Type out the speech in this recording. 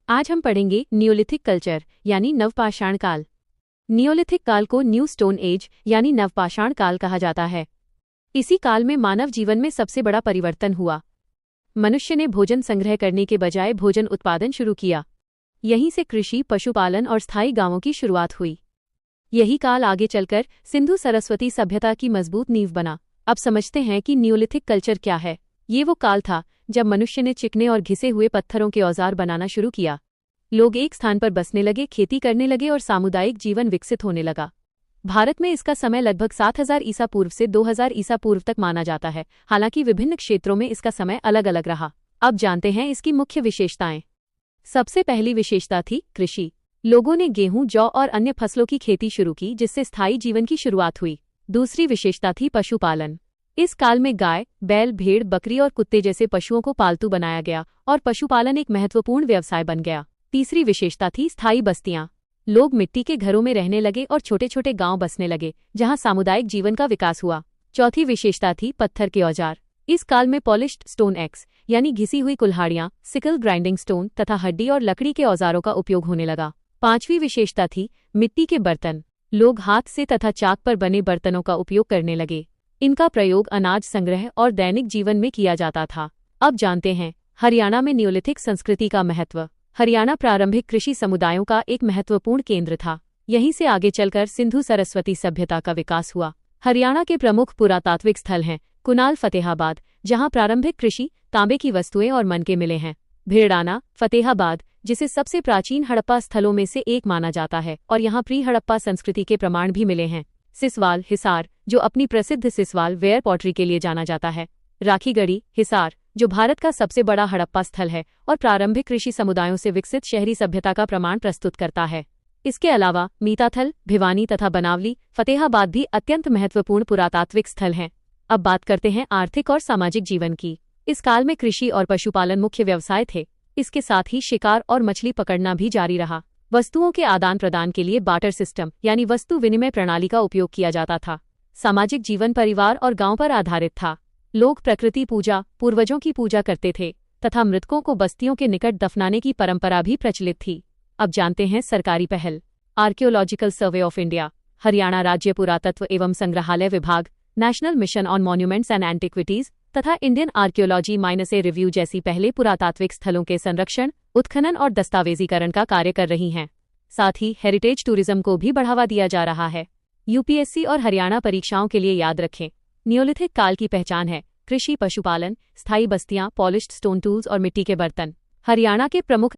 आज हम पढ़ेंगे नियोलिथिक कल्चर यानी नवपाषाण काल। नियोलिथिक काल को न्यू स्टोन एज यानी नवपाषाण काल कहा जाता है। इसी काल में मानव जीवन में सबसे बड़ा परिवर्तन हुआ। मनुष्य ने भोजन संग्रह करने के बजाय भोजन उत्पादन शुरू किया। यहीं से कृषि, पशुपालन और स्थायी गांवों की शुरुआत हुई। यही काल आगे चलकर सिंधु सरस्वती सभ्यता की मजबूत नींव बना। अब समझते हैं कि नियोलिथिक कल्चर क्या है। ये वो काल था जब मनुष्य ने चिकने और घिसे हुए पत्थरों के औजार बनाना शुरू किया। लोग एक स्थान पर बसने लगे, खेती करने लगे और सामुदायिक जीवन विकसित होने लगा। भारत में इसका समय लगभग 7000 ईसा पूर्व से 2000 ईसा पूर्व तक माना जाता है। हालांकि विभिन्न क्षेत्रों में इसका समय अलग अलग रहा। अब जानते हैं इसकी मुख्य विशेषताएं। सबसे पहली विशेषता थी कृषि। लोगों ने गेहूं, जौ और अन्य फसलों की खेती शुरू की, जिससे स्थायी जीवन की शुरुआत हुई। दूसरी विशेषता थी पशुपालन। इस काल में गाय, बैल, भेड़, बकरी और कुत्ते जैसे पशुओं को पालतू बनाया गया और पशुपालन एक महत्वपूर्ण व्यवसाय बन गया। तीसरी विशेषता थी स्थायी बस्तियां। लोग मिट्टी के घरों में रहने लगे और छोटे छोटे गांव बसने लगे, जहां सामुदायिक जीवन का विकास हुआ। चौथी विशेषता थी पत्थर के औजार। इस काल में पॉलिश्ड स्टोन एक्स यानी घिसी हुई कुल्हाड़ियां, सिकल, ग्राइंडिंग स्टोन तथा हड्डी और लकड़ी के औजारों का उपयोग होने लगा। पांचवी विशेषता थी मिट्टी के बर्तन। लोग हाथ से तथा चाक पर बने बर्तनों का उपयोग करने लगे। इनका प्रयोग अनाज संग्रह और दैनिक जीवन में किया जाता था। अब जानते हैं हरियाणा में नियोलिथिक संस्कृति का महत्व। हरियाणा प्रारंभिक कृषि समुदायों का एक महत्वपूर्ण केंद्र था। यहीं से आगे चलकर सिंधु सरस्वती सभ्यता का विकास हुआ। हरियाणा के प्रमुख पुरातात्विक स्थल हैं कुनाल, फतेहाबाद, जहां प्रारंभिक कृषि, तांबे की वस्तुएं और मनके मिले हैं। भिड़ाना, फतेहाबाद, जिसे सबसे प्राचीन हड़प्पा स्थलों में से एक माना जाता है और यहाँ प्री हड़प्पा संस्कृति के प्रमाण भी मिले हैं। सिसवाल, हिसार, जो अपनी प्रसिद्ध सिसवाल वेयर पॉटरी के लिए जाना जाता है। राखीगढ़ी, हिसार, जो भारत का सबसे बड़ा हड़प्पा स्थल है और प्रारंभिक कृषि समुदायों से विकसित शहरी सभ्यता का प्रमाण प्रस्तुत करता है। इसके अलावा मीताथल, भिवानी तथा बनावली, फतेहाबाद भी अत्यंत महत्वपूर्ण पुरातात्विक स्थल हैं। अब बात करते हैं आर्थिक और सामाजिक जीवन की। इस काल में कृषि और पशुपालन मुख्य व्यवसाय थे। इसके साथ ही शिकार और मछली पकड़ना भी जारी रहा। वस्तुओं के आदान प्रदान के लिए बार्टर सिस्टम यानी वस्तु विनिमय प्रणाली का उपयोग किया जाता था। सामाजिक जीवन परिवार और गांव पर आधारित था। लोग प्रकृति पूजा, पूर्वजों की पूजा करते थे तथा मृतकों को बस्तियों के निकट दफनाने की परंपरा भी प्रचलित थी। अब जानते हैं सरकारी पहल। Archaeological survey of India, Haryana राज्य पुरातत्व एवं संग्रहालय विभाग, national mission on monuments and antiquities तथा इंडियन आर्कियोलॉजी -ए रिव्यू जैसी पहले पुरातात्विक स्थलों के संरक्षण, उत्खनन और दस्तावेजीकरण का कार्य कर रही हैं। साथ ही हेरिटेज टूरिज्म को भी बढ़ावा दिया जा रहा है। यूपीएससी और हरियाणा परीक्षाओं के लिए याद रखें, नियोलिथिक काल की पहचान है कृषि, पशुपालन, स्थायी बस्तियां, पॉलिश्ड स्टोन टूल्स और मिट्टी के बर्तन। हरियाणा के प्रमुख